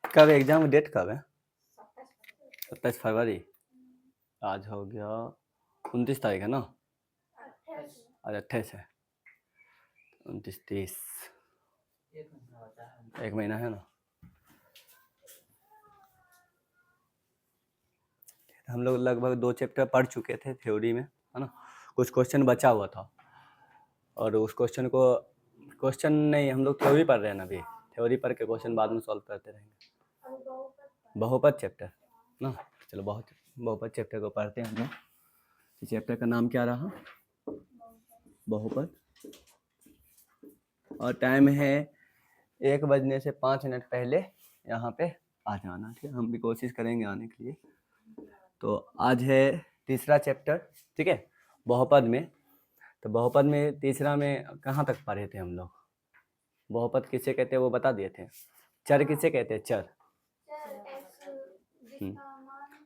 कब exam date कब है? 27 फरवरी। आज हो गया 29 तारीख है ना? आज 28 है। 29 30 एक महीना है ना। हम लोग लगभग 2 चैप्टर पढ़ चुके थे थ्योरी में, है ना। कुछ क्वेश्चन बचा हुआ था और उस क्वेश्चन नहीं, हम लोग थ्योरी पढ़ रहे हैं ना अभी। थ्योरी पढ़ के क्वेश्चन बाद में सॉल्व करते रहेंगे। बहुपद चैप्टर ना, चलो बहुपद चैप्टर को पढ़ते हैं हम लोग। चैप्टर का नाम क्या रहा? बहुपद। और टाइम है 1 बजने से 5 मिनट पहले यहाँ पे आ जाना, ठीक है। हम भी कोशिश करेंगे आने के लिए। तो आज है तीसरा चैप्टर, ठीक है, बहुपद में। तो बहुपद में तीसरा में कहाँ तक पढ़े थे हम लोग? बहुपद किसे कहते हैं वो बता दिए थे। चर किसे कहते हैं? चर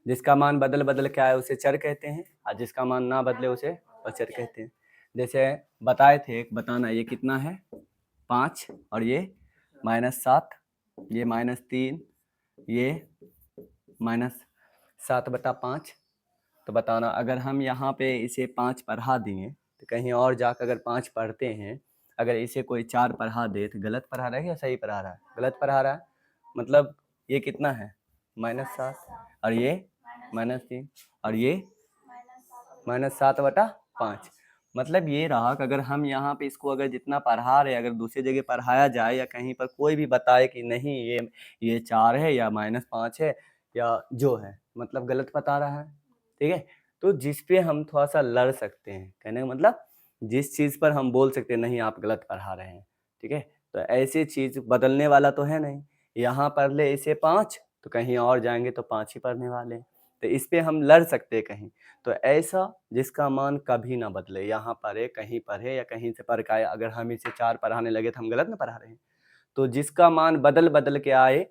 जिसका मान बदल बदल के आए उसे चर कहते हैं, और जिसका मान ना बदले उसे अचर कहते हैं। जैसे बताए थे, बताना ये कितना है 5, और ये -7, ये -3, ये -7/5। तो बताना, अगर हम यहाँ पे इसे 5 पढ़ा दिए तो कहीं और जाकर अगर 5 पढ़ते हैं, अगर इसे कोई 4 पढ़ा दे तो गलत पढ़ा रहा है या सही पढ़ा रहा है? गलत पढ़ा रहा है। मतलब ये कितना है -7, और ये -3, और ये -7/5। मतलब ये रहा कि अगर हम यहाँ पे इसको अगर जितना पढ़ा रहे, अगर दूसरी जगह पढ़ाया जाए या कहीं पर कोई भी बताए कि नहीं ये 4 है या -5 है या जो है, मतलब गलत बता रहा है, ठीक है। तो जिस पे हम थोड़ा सा लड़ सकते हैं, कहने का मतलब जिस चीज़ पर हम बोल सकते हैं नहीं आप गलत पढ़ा रहे हैं, ठीक है। तो ऐसी चीज़ बदलने वाला तो है नहीं। यहाँ पढ़ ले इसे 5 तो कहीं और जाएंगे तो 5 ही पढ़ने वाले, तो इस पे हम लड़ सकते हैं कहीं। तो ऐसा जिसका मान कभी ना बदले, यहाँ पढ़े कहीं पढ़े या कहीं से पढ़ के आए, अगर हम इसे 4 पढ़ाने लगे तो हम गलत ना पढ़ा रहे हैं। तो जिसका मान बदल बदल के आए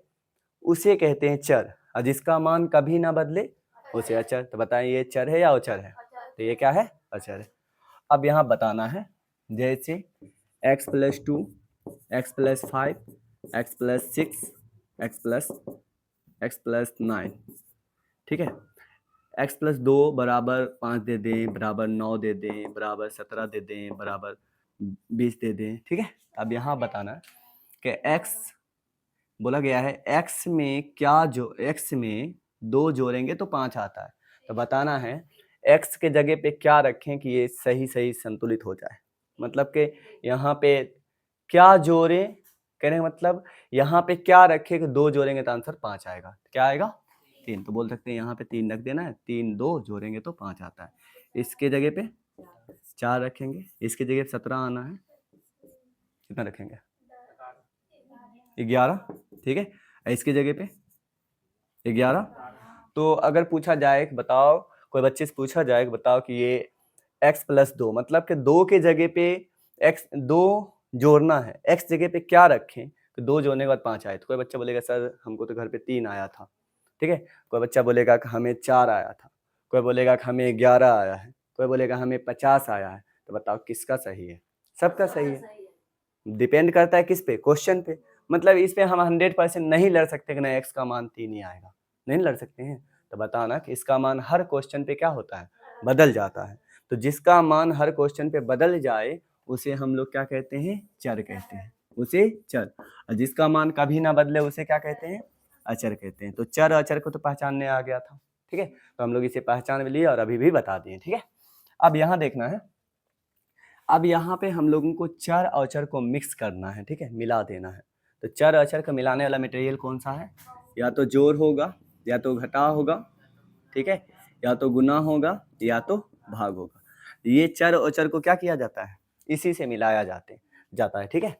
उसे कहते हैं चर, और जिसका मान कभी ना बदले उसे अचर। तो बताएं ये चर है या अचर है? तो ये क्या है? अचर है। अब यहाँ बताना है, जैसे x + 2, x + 5, x + 6, x + 9, ठीक है। x + 2 बराबर 5 दे दें, बराबर 9 दे दें, बराबर 17 दे दें, बराबर 20 दे दें, ठीक है। अब यहाँ बताना कि x बोला गया है, x में क्या जो x में 2 जोड़ेंगे तो 5 आता है। तो बताना है x के जगह पे क्या रखें कि ये सही सही संतुलित हो जाए। मतलब कि यहाँ पे क्या जोड़े, कहने का मतलब यहाँ पे क्या रखे कि 2 जोड़ेंगे तो आंसर 5 आएगा। क्या आएगा? 3। तो बोल सकते हैं यहाँ पे 3 रख देना है, 3 2 जोड़ेंगे तो 5 आता है। इसके जगह पे 4 रखेंगे, इसके जगह पे 17 आना है, कितना रखेंगे? 11, ठीक है। इसके जगह पे 11। तो अगर पूछा जाए कि बताओ, कोई बच्चे से पूछा जाए कि बताओ कि ये x + 2, मतलब कि 2 के जगह पे x 2 जोड़ना है, x जगह पे क्या रखें तो 2 जोड़ने के बाद 5 आए। तो कोई बच्चा बोलेगा सर हमको तो घर पे 3 आया था, ठीक है। कोई बच्चा बोलेगा कि हमें 4 आया था, कोई बोलेगा कि हमें 11 आया है, कोई बोलेगा हमें 50 आया है। तो बताओ किसका सही है? सबका सही है। डिपेंड करता है किस पे? क्वेश्चन पे। मतलब इस पे हम 100% नहीं लड़ सकते कि नहीं x का मान 3 ही आएगा, नहीं लड़ सकते हैं। तो बताना कि इसका मान हर क्वेश्चन पे क्या होता है? बदल जाता है। तो जिसका मान हर क्वेश्चन पे बदल जाए उसे हम लोग क्या कहते हैं? चर कहते हैं, उसे चर। और जिसका मान कभी ना बदले उसे क्या कहते हैं? अचर कहते हैं। तो चर अचर को तो पहचानने आ गया था, ठीक है। तो हम लोग इसे पहचान भी लिए और अभी भी बता दिए, ठीक है। अब यहाँ देखना है, अब यहाँ पे हम लोगों को चर और अचर को मिक्स करना है, ठीक है, मिला देना है। तो चर अचर का मिलाने वाला मटेरियल कौन सा है? या तो जोड़ होगा या तो घटाव होगा, ठीक है, या तो गुना होगा या तो भाग होगा। ये चर और अचर को क्या किया जाता है? इसी से मिलाया जाता है, ठीक है।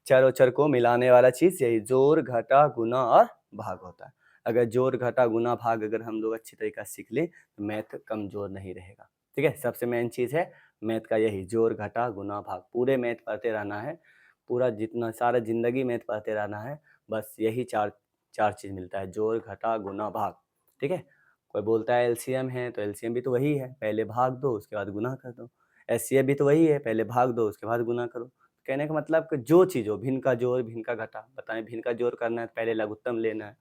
चर और अचर को मिलाने वाला चीज यही जोड़ घटा गुना और भाग होता है। अगर जोड़ घटा गुना भाग अगर हम लोग अच्छी तरीके से सीख ले तो मैथ कमजोर नहीं रहेगा, ठीक है। सबसे मेन चीज है मैथ का यही, जोड़ घटा गुना भाग। पूरे मैथ पढ़ते रहना है, पूरा जितना सारा जिंदगी मैथ पढ़ते रहना है। बस यही चार चीज मिलता है, जोड़ घटा गुना भाग, ठीक है। कोई बोलता है एलसीएम है, तो एलसीएम भी तो वही है, पहले भाग दो उसके बाद गुना कर दो। एचसीएफ भी तो वही है, पहले भाग दो उसके बाद गुना करो। कहने का मतलब कि जो चीज़ हो, भिन्न का जोड़ भिन्न का घटा, बताएं भिन्न का जोड़ करना है तो पहले लघुत्तम लेना है,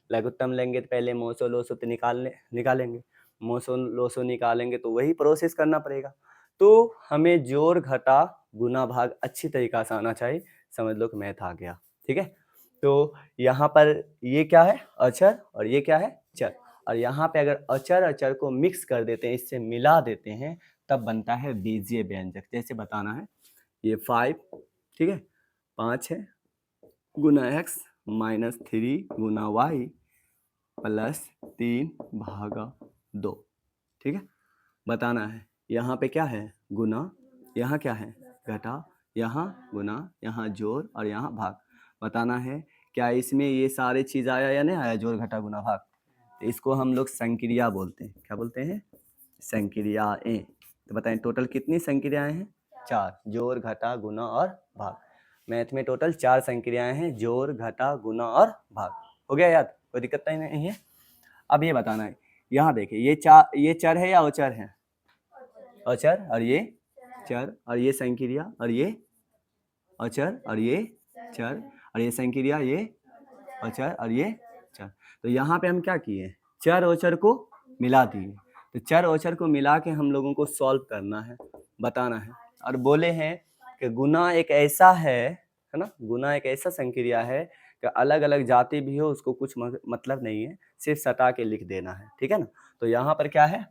लघुत्तम लेंगे तो पहले मोसो लोसो तो निकालेंगे, मोसो लोसो निकालेंगे तो वही प्रोसेस करना पड़ेगा। तो हमें जोड़ घटा गुना भाग अच्छी तरीका से आना चाहिए, समझ लो कि मैथ आ गया। ठीक है, तो यहाँ पर ये क्या है अचर और ये क्या है चर, और यहाँ पे अगर अचर अचर को मिक्स कर देते हैं, इससे मिला देते हैं, तब बनता है बीजीय व्यंजक। जैसे बताना है ये 5, ठीक है 5 है गुना x माइनस 3 गुना y प्लस 3 भागा 2। ठीक है, बताना है यहाँ पे क्या है गुना, यहाँ क्या है घटा, यहाँ गुना, यहाँ जोड़ और यहाँ भाग। बताना है क्या इसमें ये सारे चीज आया या नहीं आया, जोड़ घटा गुना भाग। तो इसको हम लोग संक्रिया बोलते हैं, क्या बोलते हैं संक्रियाएं। तो बताएं टोटल कितनी संक्रियाएं हैं 4, जोड़ घटा गुना और भाग। मैथ में टोटल 4 संक्रियाएं हैं, जोड़ घटा गुना और भाग। हो गया याद, कोई दिक्कत नहीं है। अब ये बताना है यहाँ देखिए ये चर है या अचर है, अचर, और ये चर, और ये संक्रिया, और ये अचर, और ये चर, और ये संक्रिया, ये अचर और ये चर। तो यहाँ पे हम क्या किए, चर अचर को मिला दिए। तो चर अचर को मिला के हम लोगों को सॉल्व करना है, बताना है। और बोले हैं कि गुना एक ऐसा है ना, गुना एक ऐसा संक्रिया है कि अलग अलग जाति भी हो उसको कुछ मतलब नहीं है, सिर्फ सटा के लिख देना है। ठीक है ना, तो यहाँ पर क्या है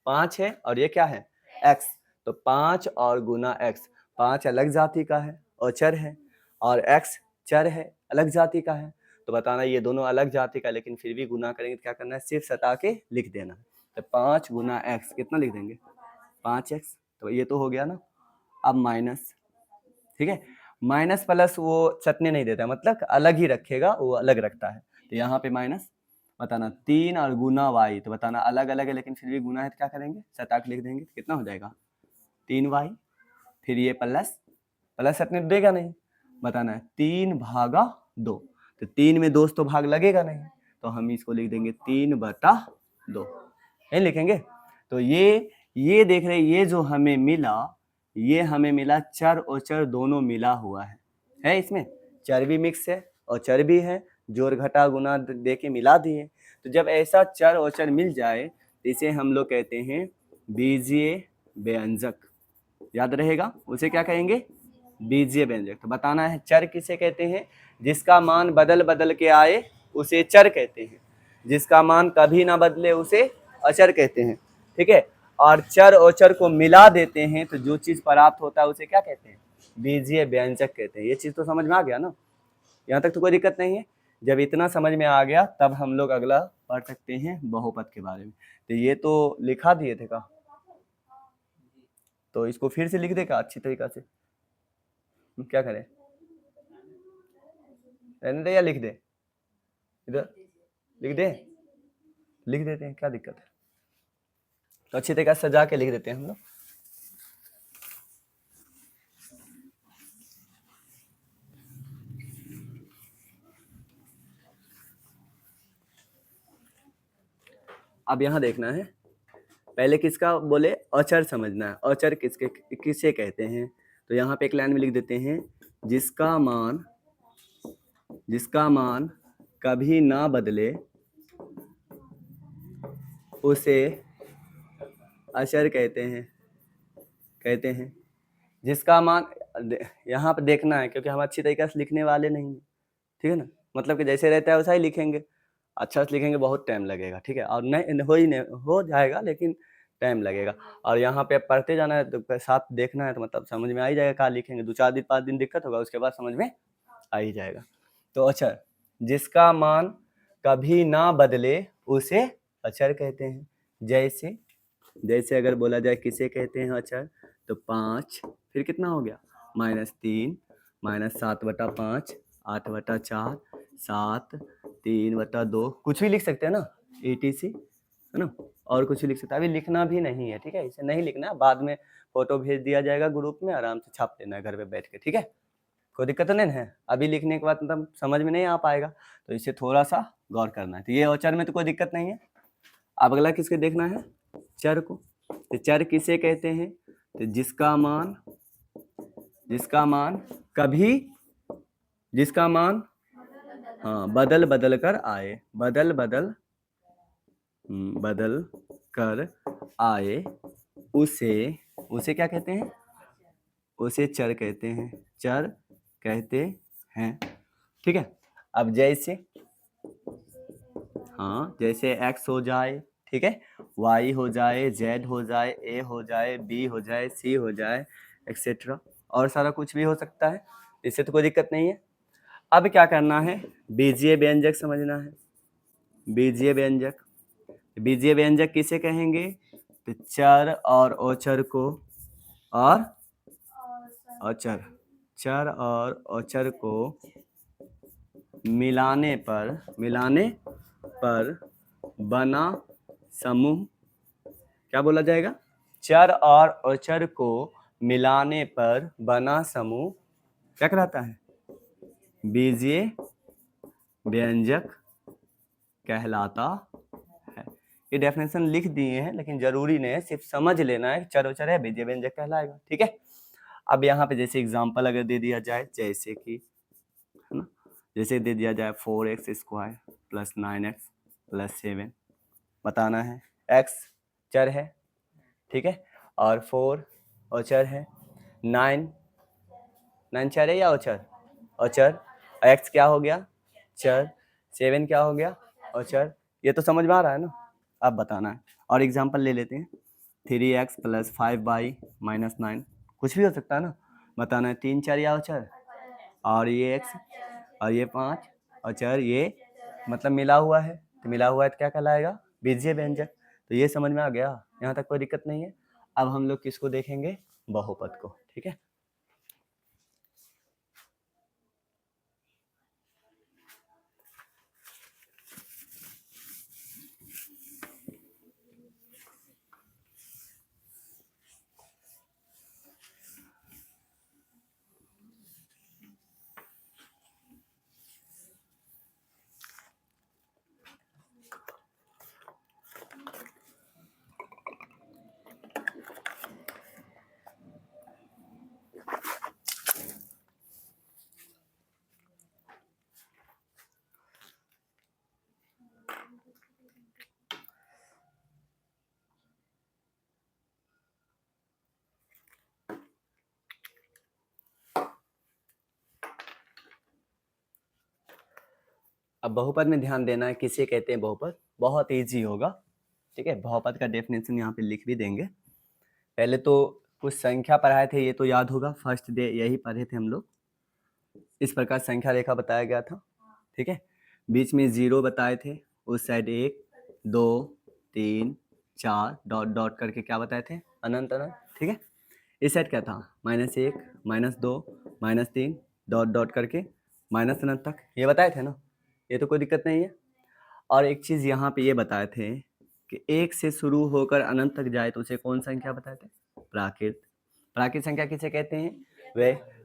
5 है और ये क्या है x, तो 5 और गुना x, 5 अलग जाति का है अचर है, और x चर है अलग जाति का है। तो बताना ये दोनों अलग जाति का, लेकिन फिर भी गुना करेंगे तो क्या करना है सिर्फ सटा के लिख देना है। तो 5 गुना x कितना लिख देंगे 5x, तो ये तो हो गया ना। अब माइनस, ठीक है माइनस प्लस वो सटने नहीं देता, मतलब अलग ही रखेगा, वो अलग रखता है। तो यहाँ पे माइनस, बताना 3 और गुना y, तो बताना अलग अलग है लेकिन फिर भी गुना है तो क्या करेंगे सटा के लिख देंगे। तो कितना हो जाएगा 3y, फिर ये प्लस प्लस सटने देगा नहीं, बताना है 3 भागा 2, तो 3 में दोस्त तो भाग लगेगा नहीं, तो हम इसको लिख देंगे 3/2, यही लिखेंगे। तो ये देख रहे ये जो हमें मिला, ये हमें मिला चर और चर दोनों मिला हुआ है इसमें चर भी मिक्स है और चर भी है, जोड़ घटा गुना दे के मिला दिए। तो जब ऐसा चर और चर मिल जाए तो इसे हम लोग कहते हैं बीजीय व्यंजक, याद रहेगा उसे क्या कहेंगे बीजीय व्यंजक। तो बताना है चर किसे कहते हैं, जिसका मान बदल बदल के आए उसे चर कहते हैं, जिसका मान कभी ना बदले उसे अचर कहते हैं। ठीक है, और चर और चर को मिला देते हैं तो जो चीज प्राप्त होता है उसे क्या कहते हैं बीजीय व्यंजक कहते हैं। ये चीज तो समझ में आ गया ना, यहाँ तक तो कोई दिक्कत नहीं है। जब इतना समझ में आ गया तब हम लोग अगला पढ़ सकते हैं बहुपद के बारे में। तो ये तो लिखा दिए थे का, तो इसको फिर से लिख दे का अच्छी तरीका से, क्या करें रहने दे या लिख दे, इधर लिख देते हैं, क्या दिक्कत है। तो अच्छी तरीके से सजा के लिख देते हैं हम लोग। अब यहाँ देखना है पहले किसका बोले अचर समझना है, अचर किसे कहते हैं। तो यहाँ पे एक लाइन में लिख देते हैं जिसका मान कभी ना बदले उसे अचर कहते हैं। जिसका मान यहाँ पे देखना है क्योंकि हम अच्छी तरीके से लिखने वाले नहीं हैं, ठीक है ना, मतलब कि जैसे रहता है वैसा ही लिखेंगे, अच्छा से लिखेंगे बहुत टाइम लगेगा। ठीक है, और नहीं हो जाएगा लेकिन टाइम लगेगा। और यहाँ पे पढ़ते जाना है तो साथ देखना है तो मतलब समझ में आ ही जाएगा क्या लिखेंगे। 2-4 दिन 5 दिन दिक्कत होगा, उसके बाद समझ में आ ही जाएगा। तो अचर जिसका मान कभी ना बदले उसे अचर कहते हैं। जैसे अगर बोला जाए किसे कहते हैं अचर, तो 5 फिर कितना हो गया -3 -7/5 8/4 7 3/2, कुछ भी लिख सकते हैं ना etc, है ना, और कुछ भी लिख सकते हैं। अभी लिखना भी नहीं है, ठीक है, इसे नहीं लिखना, बाद में फोटो भेज दिया जाएगा ग्रुप में, आराम से छाप लेना है घर पे बैठ के। ठीक है, कोई दिक्कत नहीं है। अभी लिखने के बाद मतलब समझ में नहीं आ पाएगा, तो इसे थोड़ा सा गौर करना है। तो ये औचर में तो कोई दिक्कत नहीं है। अब अगला किसके देखना है, चर को। तो चर किसे कहते हैं, तो जिसका कभी जिसका मान बदल बदल कर आए, बदल कर आए, उसे क्या कहते हैं? उसे चर कहते हैं, चर कहते हैं। ठीक है। अब जैसे जैसे x हो जाए, ठीक है, y हो जाए, z हो जाए, a हो जाए, b हो जाए, c हो जाए, एक्सेट्रा, और सारा कुछ भी हो सकता है, इससे तो कोई दिक्कत नहीं है। अब क्या करना है? बीजीय व्यंजक समझना है। बीजीय व्यंजक किसे कहेंगे? तो चर और अचर को, और चर और अचर को मिलाने पर बना समूह क्या बोला जाएगा? चर और अचर को मिलाने पर बना समूह क्या कहलाता है? बीजीय व्यंजक कहलाता है। ये डेफिनेशन लिख दिए हैं, लेकिन जरूरी नहीं है, सिर्फ समझ लेना है चर अचर है, बीजीय व्यंजक कहलाएगा। ठीक है। अब यहाँ पे जैसे एग्जांपल अगर दे दिया जाए, जैसे कि, है ना, जैसे दे दिया जाए 4x² + 9x + 7, बताना है। x चर है, ठीक है, और 4 अचर है, 9 चर है या अचर? अचर। x क्या हो गया? चर। 7 क्या हो गया? अचर। ये तो समझ में आ रहा है ना? अब बताना है, और एग्जांपल ले लेते हैं। 3x + 5y - 9, कुछ भी हो सकता है ना। बताना है 3 चर या अचर, और ये x और ये 5 अचर, ये मतलब मिला हुआ है, तो मिला हुआ है तो क्या कहलाएगा? बीजीय व्यंजक। तो ये समझ में आ गया, यहाँ तक कोई दिक्कत नहीं है। अब हम लोग किसको देखेंगे? बहुपद को। ठीक है। अब बहुपद में ध्यान देना है, किसे कहते हैं बहुपद? बहुत इजी होगा। ठीक है। बहुपद का डेफिनेशन यहाँ पे लिख भी देंगे। पहले तो कुछ संख्या पढ़ाए थे, ये तो याद होगा, फर्स्ट डे यही पढ़े थे हम लोग। इस प्रकार संख्या रेखा बताया गया था। ठीक है। बीच में 0 बताए थे, उस साइड 1 2 3 4 डॉट डॉट करके क्या बताए थे? अनंत अनंत। ठीक है। इस साइड क्या था? -1 -2 -3 डॉट डॉट करके माइनस अनंत तक, ये बताए थे ना, ये तो कोई दिक्कत नहीं है। और एक चीज़ यहाँ पे ये बताए थे कि 1 से शुरू होकर अनंत तक जाए तो उसे कौन संख्या बताए थे? प्राकृत। प्राकृत संख्या किसे कहते हैं?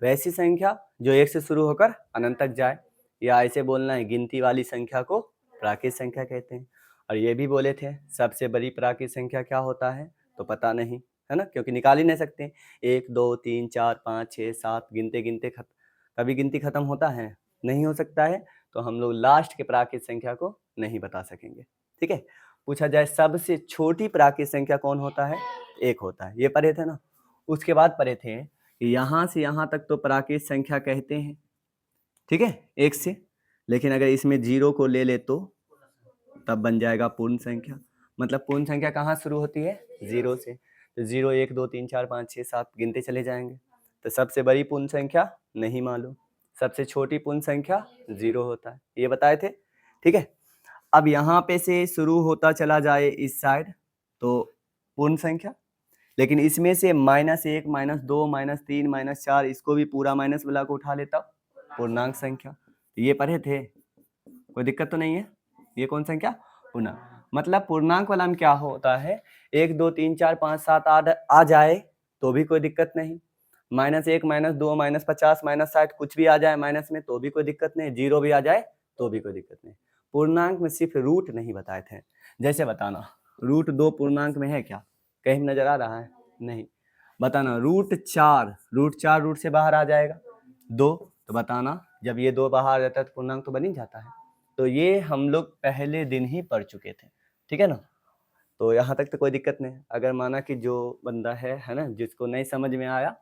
वैसी संख्या जो 1 से शुरू होकर अनंत तक जाए, या ऐसे बोलना है, गिनती वाली संख्या को प्राकृत संख्या कहते हैं। और ये भी बोले थे सबसे बड़ी प्राकृत संख्या क्या होता है? तो पता नहीं, है ना, क्योंकि निकाल ही नहीं सकते। 1 2 3 4 5 6 7 गिनते गिनते कभी गिनती खत्म होता है? नहीं हो सकता है। तो हम लोग लास्ट के प्राकृत संख्या को नहीं बता सकेंगे। ठीक है। पूछा जाए सबसे छोटी प्राकृत संख्या कौन होता है? 1 होता है, ये पढ़े थे ना। उसके बाद पढ़े थे कि यहाँ से यहाँ तक तो प्राकृत संख्या कहते हैं, ठीक है, 1 से, लेकिन अगर इसमें 0 को ले ले तो तब बन जाएगा पूर्ण संख्या। मतलब पूर्ण संख्या कहाँ शुरू होती है? 0 से। तो 0 1 2 3 4 5 6 7 गिनते चले जाएंगे। तो सबसे बड़ी पूर्ण संख्या नहीं मालूम, सबसे छोटी पूर्ण संख्या 0 होता है, ये बताए थे। ठीक है। अब यहाँ पे से शुरू होता चला जाए इस साइड तो पूर्ण संख्या, लेकिन इसमें से -1 -2 -3 -4 इसको भी पूरा माइनस वाला को उठा लेता पूर्णांक संख्या। ये पढ़े थे, कोई दिक्कत तो नहीं है। ये कौन संख्या? पूर्णांक। मतलब पूर्णांक वाला में क्या होता है? 1 2 3 4 5 7 8 आ जाए तो भी कोई दिक्कत नहीं, -1 -2 -50 -60 कुछ भी आ जाए माइनस में तो भी कोई दिक्कत नहीं, 0 भी आ जाए तो भी कोई दिक्कत नहीं। पूर्णांक में सिर्फ रूट नहीं बताए थे। जैसे बताना, √2 पूर्णांक में है क्या? कहीं नजर आ रहा है? नहीं। बताना रूट 4 रूट से बाहर आ जाएगा 2, तो बताना जब ये 2 बाहर आ जाता है तो पूर्णांक तो बन ही जाता है। तो ये हम लोग पहले दिन ही पढ़ चुके थे, ठीक है ना। तो यहाँ तक तो कोई दिक्कत नहीं। अगर माना कि जो बंदा है ना, जिसको नहीं समझ में आया,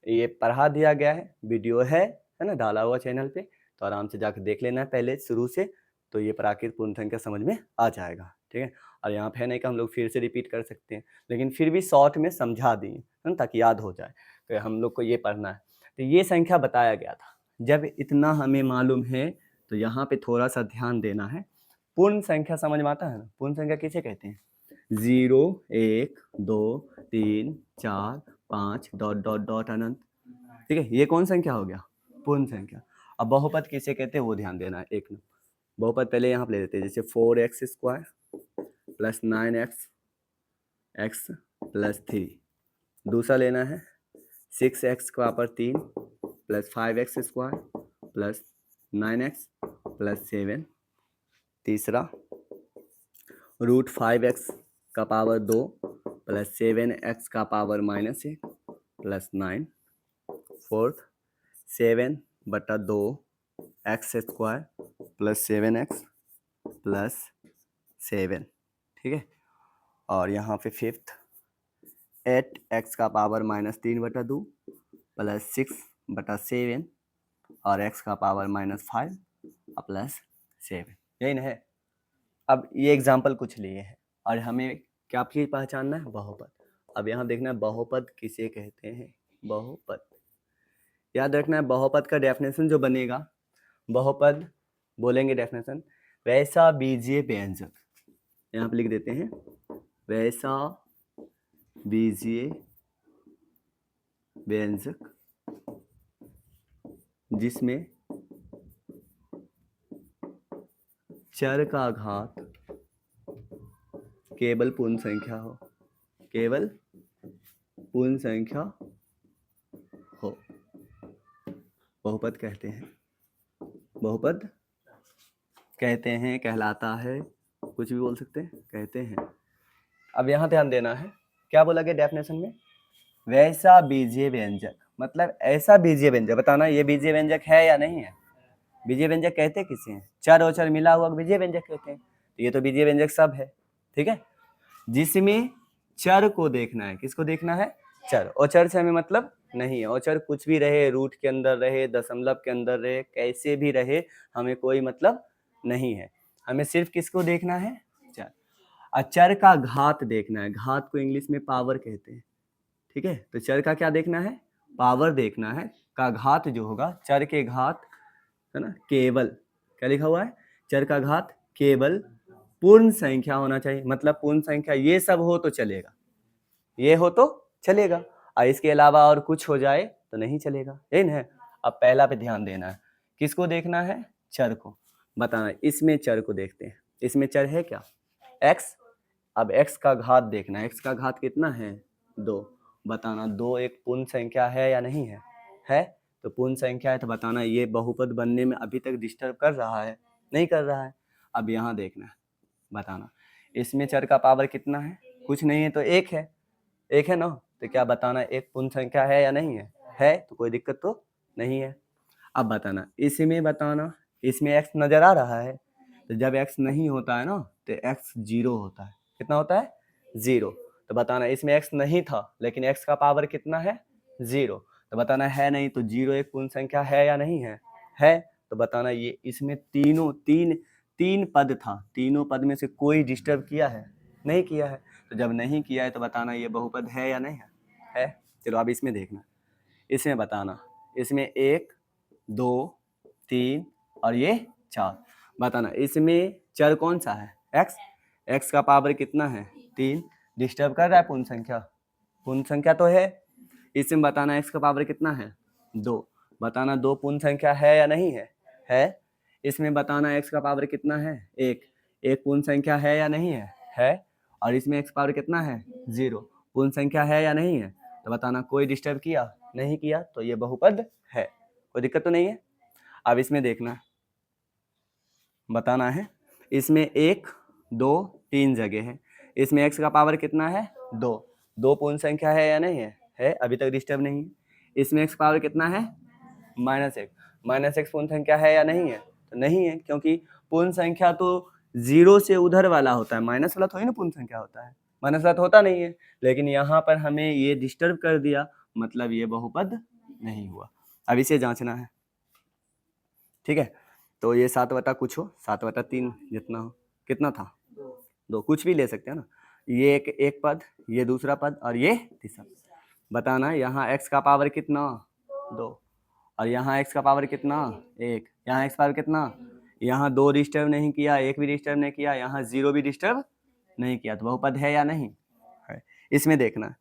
ये पढ़ा दिया गया है, वीडियो है ना, डाला हुआ चैनल पे, तो आराम से जाकर देख लेना है पहले शुरू से, तो ये प्राकृत पूर्ण संख्या समझ में आ जाएगा, ठीक है। और यहाँ पे है नहीं कि हम लोग फिर से रिपीट कर सकते हैं, लेकिन फिर भी शॉर्ट में समझा दिए है ना, ताकि याद हो जाए कि हम लोग को ये पढ़ना है। तो ये संख्या बताया गया था। जब इतना हमें मालूम है तो यहाँ पे थोड़ा सा ध्यान देना है। पूर्ण संख्या समझ में आता है ना, पूर्ण संख्या किसे कहते हैं? 0 1 2 3 4 5 डॉट डॉट डॉट अनंत, ठीक है। ये कौन संख्या हो गया? पूर्ण संख्या। अब बहुपद किसे कहते हैं वो ध्यान देना है। एक बहुपद पहले यहाँ पे ले लेते हैं, जैसे 4x² plus 9x x plus 3। दूसरा लेना है 6x³ plus 5x² plus 9x plus 7। तीसरा √5x² plus 7x⁻1 plus 9। Fourth 7/2 x² plus 7x plus 7, ठीक है। और यहाँ पे फिफ्थ 8x⁻³ प्लस 6/7 और x⁻5 प्लस 7, यही ना है। अब ये एग्जाम्पल कुछ लिए हैं और हमें क्या चीज पहचानना है? बहुपद। अब यहाँ देखना है बहुपद किसे कहते हैं। बहुपद याद रखना है। बहुपद का डेफिनेशन जो बनेगा, बहुपद बोलेंगे डेफिनेशन, वैसा बीजीय व्यंजक, यहाँ पे लिख देते हैं, वैसा बीजीय व्यंजक जिसमें चर का घात केवल पूर्ण संख्या हो, केवल पूर्ण संख्या हो, बहुपद कहते हैं। बहुपद कहते हैं, कहलाता है, कुछ भी बोल सकते हैं, कहते हैं। अब यहाँ ध्यान देना है, क्या बोला गया डेफिनेशन में? वैसा बीजीय व्यंजक, मतलब ऐसा बीजीय व्यंजक। बताना ये बीजीय व्यंजक है या नहीं है। बीजीय व्यंजक कहते किसे हैं? चर और चर मिला हुआ बीजीय व्यंजक कहते हैं। तो ये तो बीजीय व्यंजक सब है, ठीक है। जिसमें चर को देखना है। किसको देखना है? चर। और चर से हमें मतलब नहीं है। और चर कुछ भी रहे, रूट के अंदर रहे, दशमलव के अंदर रहे, कैसे भी रहे, हमें कोई मतलब नहीं है। हमें सिर्फ किसको देखना है? चर। और चर का घात देखना है। घात को इंग्लिश में पावर कहते हैं, ठीक है। तो चर का क्या देखना है? पावर देखना है। का घात जो होगा, चर के घात है ना, केवल, क्या लिखा हुआ है? चर का घात केवल पूर्ण संख्या होना चाहिए। मतलब पूर्ण संख्या ये सब हो तो चलेगा, ये हो तो चलेगा, और इसके अलावा और कुछ हो जाए तो नहीं चलेगा, यही ना है। अब पहला पे ध्यान देना है। किसको देखना है? चर को। बताना, इसमें चर को देखते हैं। इसमें चर है क्या? x। अब x का घात देखना है। x का घात कितना है? 2। बताना 2 एक पूर्ण संख्या है या नहीं है? है। तो पूर्ण संख्या है तो बताना ये बहुपद बनने में अभी तक डिस्टर्ब कर रहा है? नहीं कर रहा है। अब यहाँ देखना है, बताना इसमें चर का पावर कितना है? कुछ नहीं है तो एक है, एक है ना। तो क्या बताना एक पूर्ण संख्या है या नहीं है? है, तो कोई दिक्कत तो नहीं है। अब बताना इसमें, बताना इसमें x नजर आ रहा है, तो जब x नहीं होता है ना तो x 0 होता है। कितना होता है? 0। तो बताना इसमें x नहीं था, लेकिन x का पावर कितना है? 0। तो बताना है नहीं, तो 0 एक पूर्ण संख्या है या नहीं है? है। तो बताना ये इसमें तीन पद था, तीनों पद में से कोई डिस्टर्ब किया है? नहीं किया है। तो जब नहीं किया है तो बताना ये बहुपद है या नहीं है? है। चलो अब इसमें देखना, इसमें बताना, इसमें 1 2 3 और ये 4। बताना इसमें चर कौन सा है? x। x का पावर कितना है? 3। डिस्टर्ब कर रहा है पूर्ण संख्या? पूर्ण संख्या तो है। इसमें बताना x का पावर कितना है? 2। बताना 2 पूर्ण संख्या है या नहीं है? है। इसमें बताना x का पावर कितना है? 1। एक पूर्ण संख्या है या नहीं है? है। और इसमें x पावर कितना है? 0। पूर्ण संख्या है या नहीं है? तो बताना कोई डिस्टर्ब किया? नहीं किया, तो ये बहुपद है, कोई दिक्कत तो नहीं है। अब इसमें देखना, बताना है इसमें 1 2 3 जगह है। इसमें x का पावर कितना है? 2। 2 पूर्ण संख्या है या नहीं है? है, अभी तक डिस्टर्ब नहीं है। इसमें x पावर कितना है -x, -x पूर्ण संख्या है या नहीं है, तो नहीं है, क्योंकि पूर्ण संख्या तो 0 से उधर वाला होता है, माइनस वाला थोड़ी ना पूर्ण संख्या होता है, माइनस वाला तो होता नहीं है। लेकिन यहाँ पर हमें ये डिस्टर्ब कर दिया, मतलब ये बहुपद नहीं हुआ। अब इसे जांचना है, ठीक है। तो ये 7 कुछ हो, 7/3 जितना हो, कितना था 2, कुछ भी ले सकते हैं ना। ये एक पद, ये दूसरा पद और ये तीसरा। बताना यहाँ x का पावर कितना 2, और यहाँ x का पावर कितना 1, यहाँ x पावर कितना, यहाँ 2 डिस्टर्ब नहीं किया, 1 भी डिस्टर्ब नहीं किया, यहाँ 0 भी डिस्टर्ब नहीं किया, तो बहुपद है या नहीं है। इसमें देखना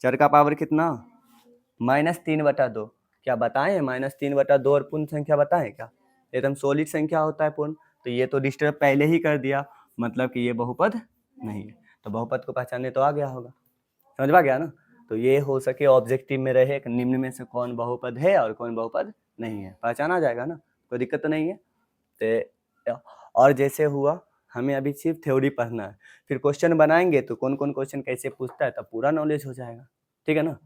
चर का पावर कितना -3/2, क्या बताएं -3/2 और पूर्ण संख्या बताएं क्या, एकदम सॉलिड संख्या होता है पूर्ण, तो ये तो डिस्टर्ब पहले ही कर दिया, मतलब कि ये बहुपद नहीं है। तो बहुपद को पहचानने तो आ गया होगा, समझ में गया ना। तो ये हो सके ऑब्जेक्टिव में रहे निम्न में से कौन बहुपद है और कौन बहुपद नहीं है, पहचाना जाएगा ना, कोई दिक्कत तो नहीं है। तो और जैसे हुआ हमें अभी सिर्फ थ्योरी पढ़ना है, फिर क्वेश्चन बनाएंगे तो कौन कौन क्वेश्चन कैसे पूछता है तब पूरा नॉलेज हो जाएगा, ठीक है ना।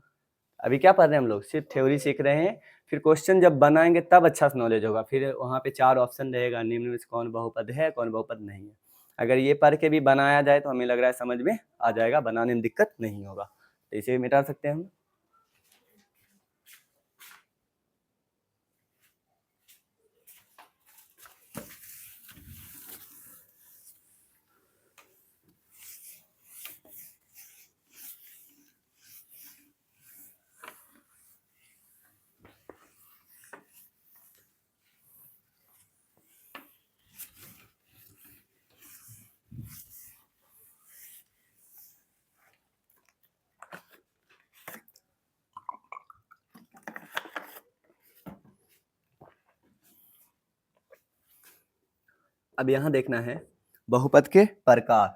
अभी क्या पढ़ रहे हैं हम लोग, सिर्फ थ्योरी सीख रहे हैं, फिर क्वेश्चन जब बनाएंगे तब अच्छा से नॉलेज होगा। फिर वहाँ पे 4 ऑप्शन रहेगा, निम्न में से कौन बहुपद है कौन बहुपद नहीं है। अगर ये पढ़ के भी बनाया जाए तो हमें लग रहा है समझ में आ जाएगा, बनाने में दिक्कत नहीं होगा, तो इसे भी मिटा सकते हैं हम। अब यहाँ देखना है बहुपद के प्रकार,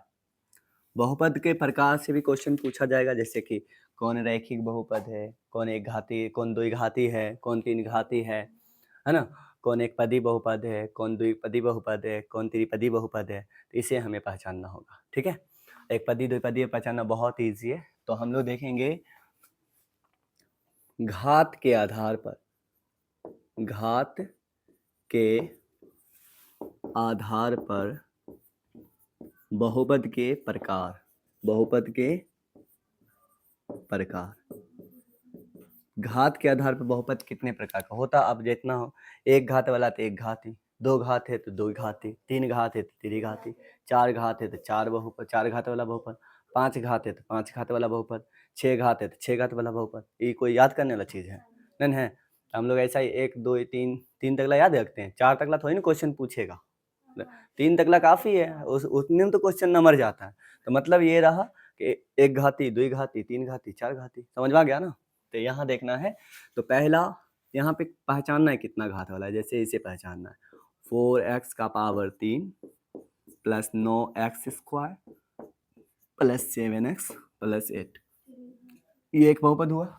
बहुपद के प्रकार से भी क्वेश्चन पूछा जाएगा, जैसे कि कौन रैखिक बहुपद है, कौन एक घाती, कौन द्विघाती है, कौन तीन घाती है ना, कौन एक पदी बहुपद है, कौन द्विपदी बहुपद है, कौन त्रिपदी बहुपद है, तो इसे हमें पहचानना होगा, ठीक है। एक पदी द्विपदी पहचानना बहुत ईजी है। तो हम लोग देखेंगे घात के आधार पर, घात के आधार पर बहुपद के प्रकार, बहुपद के प्रकार, घात के आधार पर बहुपद कितने प्रकार का होता, अब जितना हो, एक घात वाला तो एक घाती, 2 घात है तो 2 घाती, 3 घात है तो 3 घाती, 4 घात है तो 4 बहुपद, 4 घात वाला बहुपद, 5 घात है तो 5 घात वाला बहुपद, 6 घात है तो 6 घात वाला बहुपद। ये कोई याद करने वाला चीज़ है नहीं है, हम लोग ऐसा ही 1 2 3 तकला याद रखते हैं, 4 तकला थोड़ी ना क्वेश्चन पूछेगा, 3 तकला काफ़ी है, उतने में तो क्वेश्चन नंबर जाता है। तो मतलब ये रहा कि एक घाती, 2 घाती, 3 घाती, 4 घाती, समझ में आ गया ना। तो यहाँ देखना है, तो पहला यहाँ पे पहचानना है कितना घात वाला है, जैसे इसे पहचानना है 4x का power 3 plus 9x² plus 7x plus 8, ये एक बहुपद हुआ,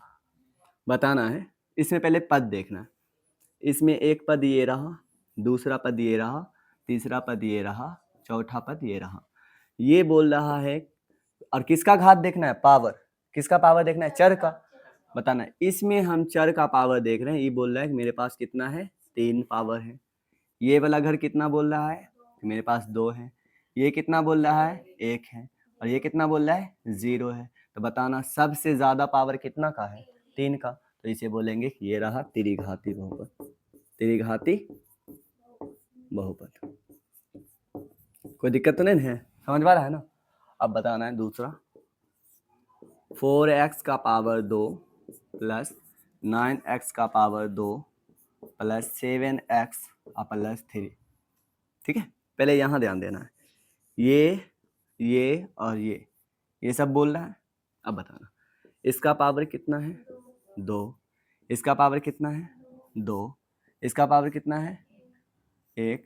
बताना है। इसमें पहले पद देखना है, इसमें एक पद ये रहा, दूसरा पद ये रहा, तीसरा पद ये रहा, चौथा पद ये रहा, ये बोल रहा है। और किसका घात देखना है, पावर, किसका पावर देखना है, चर का, बताना है। इसमें हम चर का पावर देख रहे हैं, ये बोल रहा है कि मेरे पास कितना है 3 पावर है, ये वाला घर कितना बोल रहा है मेरे पास 2 है, ये कितना बोल रहा है 1 है, और ये कितना बोल रहा है 0 है। तो बताना सबसे ज्यादा पावर कितना का है 3 का, तो इसे बोलेंगे कि ये रहा त्रिघाती बहुपद, त्रिघाती बहुपद। कोई दिक्कत तो नहीं है, समझ में आ रहा है ना। अब बताना है दूसरा 4x का पावर 2 प्लस 9x का पावर 2 प्लस 7x प्लस 3, ठीक है। पहले यहाँ ध्यान देना है, ये और ये सब बोल रहा है। अब बताना इसका पावर कितना है 2, इसका पावर कितना है 2, इसका पावर कितना है 1,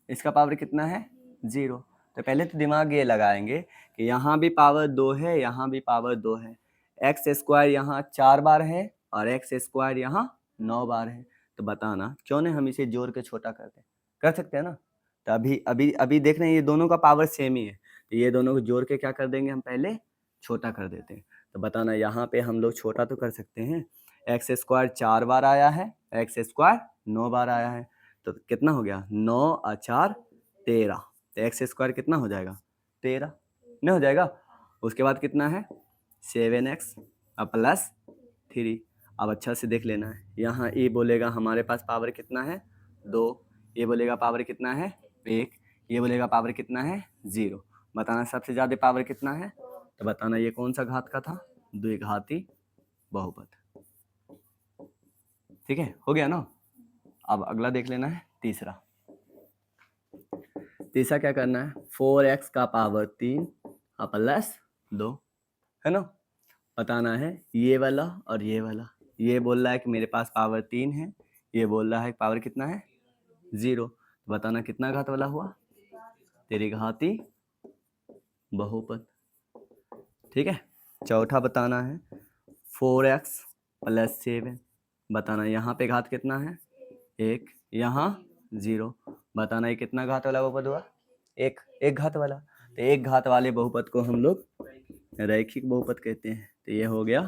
इसका पावर कितना है 0। तो पहले तो दिमाग ये लगाएंगे कि यहाँ भी पावर 2 है, यहाँ भी पावर 2 है, x² यहाँ 4 बार है और x² यहाँ 9 बार है। तो बताना क्यों नहीं हम इसे जोड़ के छोटा करते, कर सकते हैं ना। तो अभी देख रहे हैं ये दोनों का पावर सेम ही है, तो ये दोनों को जोड़ के क्या कर देंगे हम, पहले छोटा कर देते हैं। तो बताना यहाँ पे हम लोग छोटा तो कर सकते हैं, एक्स स्क्वायर 4 बार आया है, एक्स स्क्वायर 9 बार आया है, तो कितना हो गया 9 और 4 13, तो एक्स स्क्वायर कितना हो जाएगा 13 नहीं हो जाएगा। उसके बाद कितना है 7x और प्लस 3। अब अच्छा से देख लेना है, यहाँ ए बोलेगा हमारे पास पावर कितना है 2, ये बोलेगा पावर कितना है 1, ये बोलेगा पावर कितना है 0। बताना सबसे ज़्यादा पावर कितना है, तो बताना ये कौन सा घात का था, द्विघाती बहुपद। ठीक है, हो गया ना। अब अगला देख लेना है तीसरा। तीसरा क्या करना है 4x का पावर 3 और प्लस 2 है ना। बताना है ये वाला और ये वाला, ये बोल रहा है कि मेरे पास पावर 3 है, ये बोल रहा है पावर कितना है 0। बताना कितना घात वाला हुआ, त्रिघाती बहुपद। ठीक है, चौथा बताना है 4x प्लस 7। बताना यहाँ पे घात कितना है 1, यहाँ 0। बताना ये कितना घात वाला बहुपद हुआ, एक घात वाला। तो एक घात वाले बहुपद को हम लोग रैखिक बहुपद कहते हैं। तो ये हो गया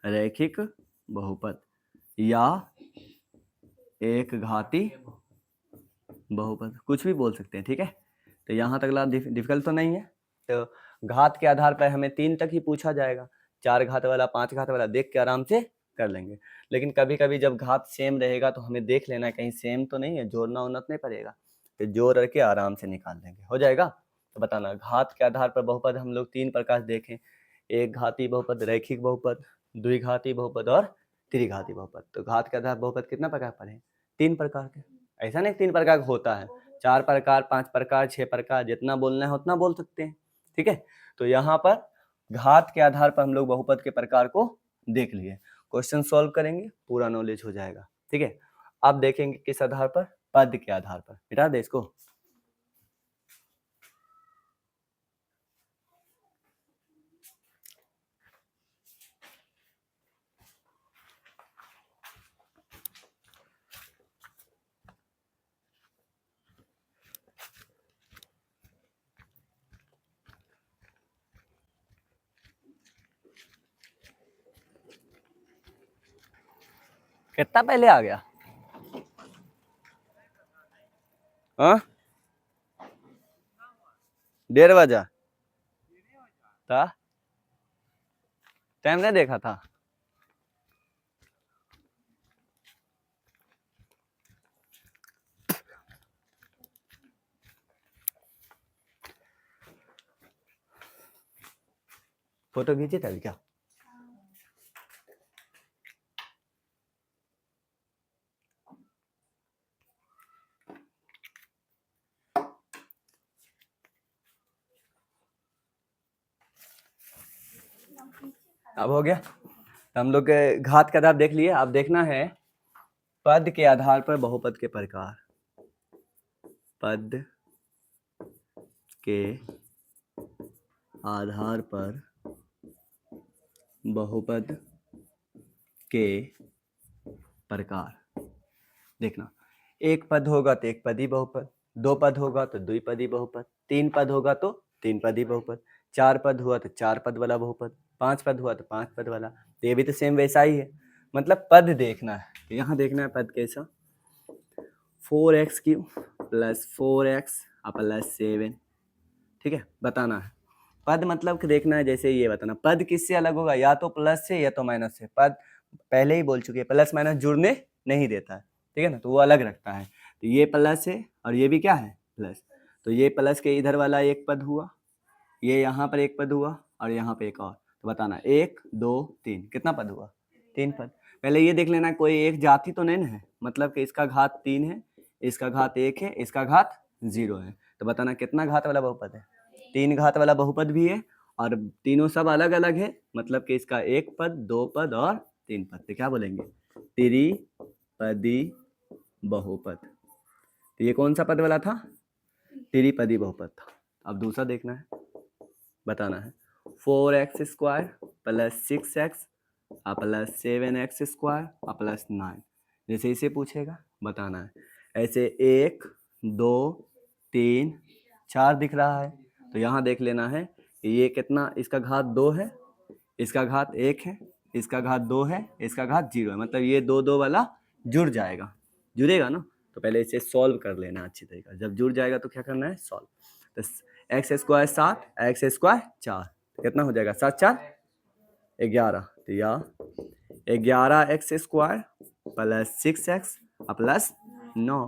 रैखिक बहुपद या एक घाती बहुपद, कुछ भी बोल सकते हैं। ठीक है, तो यहाँ तक डिफिकल्ट तो नहीं है। तो घात के आधार पर हमें 3 तक ही पूछा जाएगा, 4 घात वाला 5 घात वाला देख के आराम से कर लेंगे। लेकिन कभी कभी जब घात सेम रहेगा तो हमें देख लेना है कहीं सेम तो नहीं है, जोड़ना उड़ना नहीं पड़ेगा, तो जोड़ करके आराम से निकाल देंगे, हो जाएगा। तो बताना घात के आधार पर बहुपद हम लोग 3 प्रकार देखें, एक घाती बहुपद, रैखिक बहुपद, द्विघाती बहुपद और त्रिघाती बहुपद। तो घात के आधार बहुपद कितना प्रकार पढ़े, 3 प्रकार के। ऐसा नहीं 3 प्रकार का होता है, 4 प्रकार, 5 प्रकार, 6 प्रकार, जितना बोलना है उतना बोल सकते हैं। ठीक है, तो यहाँ पर घात के आधार पर हम लोग बहुपद के प्रकार को देख लिए, क्वेश्चन सॉल्व करेंगे, पूरा नॉलेज हो जाएगा। ठीक है, अब देखेंगे किस आधार पर, पद के आधार पर। मिटा दे इसको। कितना पहले आ गया, हाँ 1:30 बजा था, टाइम नहीं देखा था। फोटो खींची था क्या, अब हो गया। तो हम लोग घात का आधार देख लिए, अब देखना है पद के आधार पर बहुपद के प्रकार। पद के आधार पर बहुपद के प्रकार देखना, एक पद होगा तो एक पदी बहुपद, 2 पद होगा तो द्विपदी बहुपद, 3 पद होगा तो 3 पदी बहुपद, 4 पद हुआ तो 4 पद वाला बहुपद, 5 पद हुआ तो 5 पद वाला। तो ये भी तो सेम वैसा ही है, मतलब पद देखना है। तो यहाँ देखना है पद कैसा, 4x³ प्लस 4x प्लस 7। ठीक है, बताना है पद मतलब कि देखना है, जैसे ये बताना पद किससे अलग होगा, या तो प्लस से या तो माइनस से। पद पहले ही बोल चुके हैं प्लस माइनस जुड़ने नहीं देता है, ठीक है ना, तो वो अलग रखता है। तो ये प्लस है और ये भी क्या है प्लस, तो ये प्लस के इधर वाला एक पद हुआ, ये यहाँ पर एक पद हुआ और यहाँ पे एक और। तो बताना 1 2 3 कितना पद हुआ, 3 पद। पहले ये देख लेना कोई एक जाति तो नहीं है, मतलब कि इसका घात 3 है, इसका घात 1 है, इसका घात 0 है। तो बताना कितना घात वाला बहुपद है, 3 घात वाला बहुपद भी है और तीनों सब अलग अलग है, मतलब कि इसका 1 पद 2 पद और 3 पद। तो क्या बोलेंगे त्रिपदी बहुपद। तो ये कौन सा पद वाला था, त्रिपदी बहुपद था। अब दूसरा देखना है, बताना है 4x² plus 6x plus 7x² plus 9। जैसे इसे पूछेगा बताना है ऐसे 1 2 3 4 दिख रहा है, तो यहाँ देख लेना है ये कितना, इसका घात 2 है, इसका घात 1 है, इसका घात 2 है, इसका घात 0 है, मतलब ये 2 2 वाला जुड़ जाएगा, जुड़ेगा ना। तो पहले इसे सॉल्व कर लेना अच्छी तरीका, जब जुड़ जाएगा तो क्या करना है, सॉल्व। तो एक्स स्क्वायर 7, एक्स स्क्वायर 4, कितना हो जाएगा, 7 4 11। तो या 11 x square plus 6 x plus 9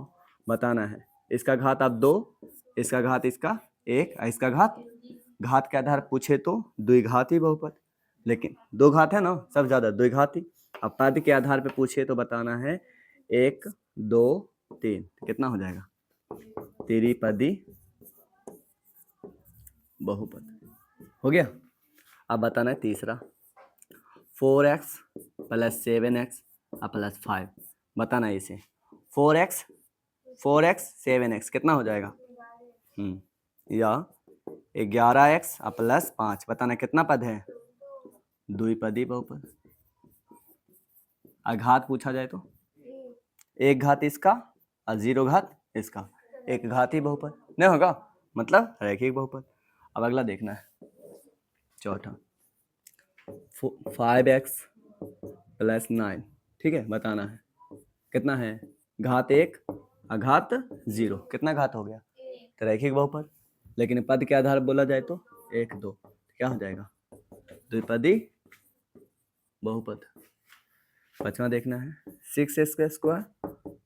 बताना है। इसका घात अब 2, इसका घात इसका 1, इसका घात के आधार पूछे तो द्विघाती बहुपद, लेकिन 2 घात है ना, सब ज्यादा द्विघाती। अब पद के आधार पे पूछे तो बताना है 1 2 3, कितना हो जाएगा, त्रिपदी बहुपद हो गया। अब बताना है तीसरा, 4x प्लस 7x प्लस 5, बताना है इसे। 4x 7x कितना हो जाएगा, या 11x प्लस 5, बताना कितना पद है, द्विपदी बहुपद। घात पूछा जाए तो 1 घात इसका और 0 घात इसका, एक घाती बहुपद नहीं होगा, मतलब रैखिक बहुपद। अब अगला देखना है, चौथा 5x प्लस 9, ठीक है, बताना है कितना है, घात 1 और घात 0, कितना घात हो गया, तो रैखिक बहुपद। लेकिन पद के आधार बोला जाए तो 1 2, क्या हो जाएगा, द्विपदी बहुपद। पांचवा देखना है 6x square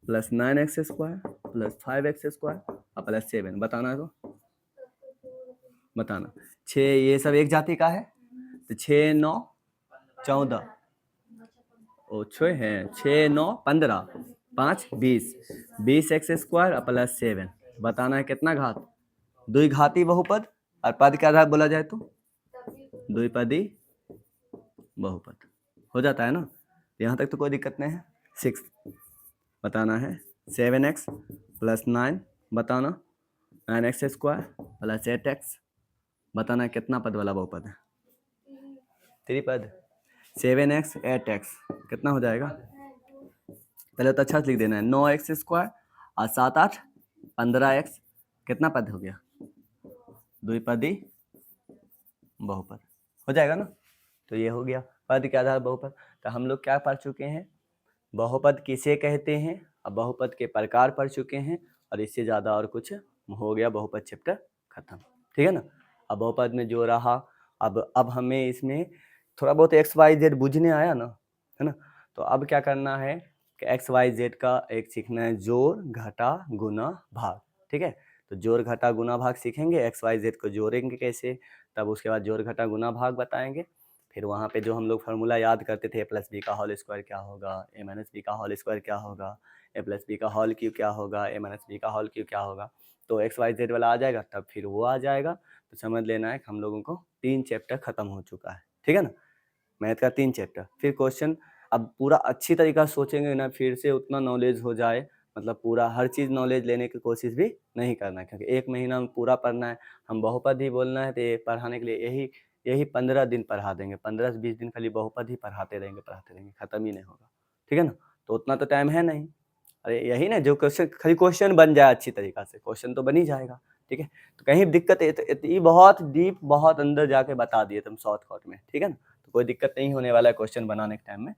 plus 9x square plus 5x square plus 7, बताना है तो बताना। 6 ये सब एक जाति का है, तो 6 9 14, ओ 6 है, 6 9 15 5 20, 20x स्क्वायर प्लस 7, बताना है कितना घात, द्विघाती बहुपद। और पद के आधार बोला जाए तो द्विपदी बहुपद हो जाता है ना। यहाँ तक तो कोई दिक्कत नहीं है। 6 बताना है 7x प्लस 9, बताना 9x स्क्वायर प्लस 8x, बताना कितना पद वाला बहुपद है, त्रिपद। 7x 8x कितना हो जाएगा, पहले तो अच्छा से लिख देना है, 9x स्क्वायर और 7 8 15x, कितना पद हो गया, द्विपदी बहुपद हो जाएगा ना। तो ये हो गया पद के आधार बहुपद। तो हम लोग क्या पढ़ चुके हैं, बहुपद किसे कहते हैं, अब बहुपद के प्रकार पढ़ चुके हैं, और इससे ज़्यादा और कुछ हो गया, बहुपद चैप्टर खत्म, ठीक है ना। अब बहुपद में जो रहा, अब हमें इसमें थोड़ा बहुत एक्स वाई जेड बुझने आया ना, है ना। तो अब क्या करना है कि एक्स वाई जेड का एक सीखना है, जोड़ घटा गुना भाग, ठीक है। तो जोड़ घटा गुना भाग सीखेंगे, एक्स वाई जेड को जोड़ेंगे कैसे, तब उसके बाद जोड़ घटा गुना भाग बताएंगे। फिर वहाँ पे जो हम लोग फार्मूला याद करते थे, ए प्लस बी का होल स्क्वायर क्या होगा, ए माइनस बी का होल स्क्वायर क्या होगा, ए प्लस बी का होल क्यू क्या होगा, ए माइनस बी का होल क्यू क्या होगा, तो एक्स वाई जेड वाला आ जाएगा, तब फिर वो आ जाएगा। तो समझ लेना है कि हम लोगों को 3 चैप्टर खत्म हो चुका है, ठीक है ना, मैथ का 3 चैप्टर। फिर क्वेश्चन अब पूरा अच्छी तरीका से सोचेंगे ना, फिर से उतना नॉलेज हो जाए, मतलब पूरा हर चीज़ नॉलेज लेने की कोशिश भी नहीं करना है, क्योंकि 1 महीना में पूरा पढ़ना है, हम बहुपद ही बोलना है, तो ये पढ़ाने के लिए यही 15 दिन पढ़ा देंगे, 15 से 20 दिन खाली बहुपद ही पढ़ाते रहेंगे, खत्म ही नहीं होगा, ठीक है ना। तो उतना तो टाइम है नहीं, अरे यही ना, जो क्वेश्चन खाली क्वेश्चन बन जाए अच्छी तरीका से, क्वेश्चन तो बन ही जाएगा, ठीक है। तो कहीं दिक्कत ये बहुत डीप, बहुत अंदर जाके बता दिए तुम शॉर्टकट में, ठीक है ना। तो कोई दिक्कत नहीं होने वाला है क्वेश्चन बनाने के टाइम में,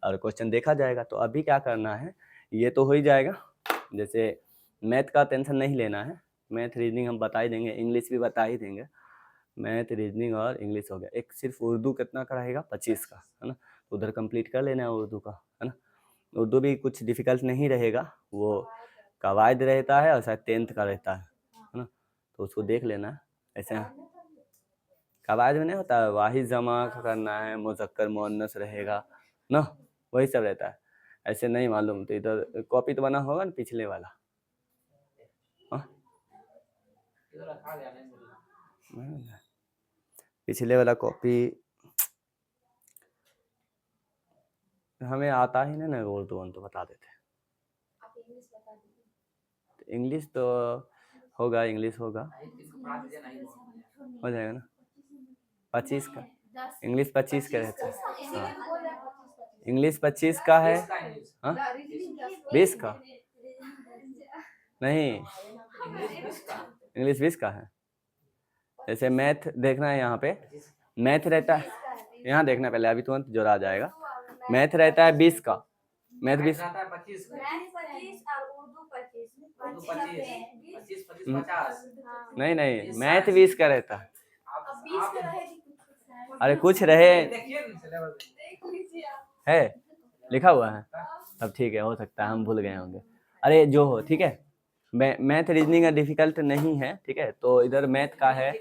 और क्वेश्चन देखा जाएगा। तो अभी क्या करना है, ये तो हो ही जाएगा, जैसे मैथ का टेंशन नहीं लेना है, मैथ रीजनिंग हम बता ही देंगे, इंग्लिश भी बता ही देंगे। मैथ रीजनिंग और इंग्लिश हो गया, एक सिर्फ उर्दू कितना का रहेगा, 25 का, है ना। उधर कंप्लीट कर लेना है उर्दू का, है ना। उर्दू भी कुछ डिफिकल्ट नहीं रहेगा, वो कवायद रहता है और शायद 10th का रहता है ना, तो उसको देख लेना। ऐसे कवायद में नहीं होता है, वाहिद जमा करना है, मुज़क्कर मुअन्नस रहेगा ना, वही सब रहता है। ऐसे नहीं मालूम तो इधर कॉपी तो बना होगा ना पिछले वाला, पिछले वाला कॉपी हमें आता ही नहीं ना, उर्दू तो बता देते। इंग्लिश तो होगा, इंग्लिश होगा, हो जाएगा ना, 25 का इंग्लिश, 25 का रहता है, हाँ इंग्लिश 25 का है, हाँ 20 का नहीं, इंग्लिश 20 का है। जैसे मैथ देखना है, यहाँ पे मैथ रहता है, यहाँ देखना पहले, अभी तुरंत जोड़ा आ जाएगा। मैथ रहता है 20 का, मैथ 20 रहता है 25 और उर्दू 25 नहीं नहीं, मैथ 20 का रहता है। अब 20 का रहेगी कुछ। अरे कुछ रहे देखिए ना सिलेबस देख लीजिए आप। है, लिखा हुआ है, तब ठीक है, हो सकता है हम भूल गए होंगे। अरे जो हो, ठीक है, मैथ रीजनिंग डिफिकल्ट नहीं है, ठीक है। तो इधर मैथ का है,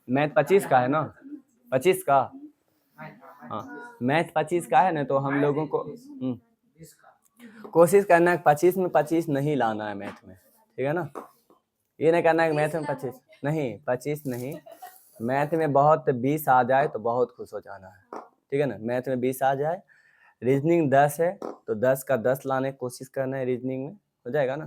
मैथ 25 का है ना, 25 का, हाँ मैथ 25 का है ना, तो हम लोगों को कोशिश करना है 25 में 25 नहीं लाना है मैथ में, ठीक है ना। ये नहीं करना है मैथ में 25 नहीं, 25 नहीं, मैथ में बहुत 20 आ जाए तो बहुत खुश हो जाना है, ठीक है ना। मैथ में 20 आ जाए, रीजनिंग 10 है तो 10 का 10 लाने की कोशिश करना है, रीजनिंग में हो जाएगा ना।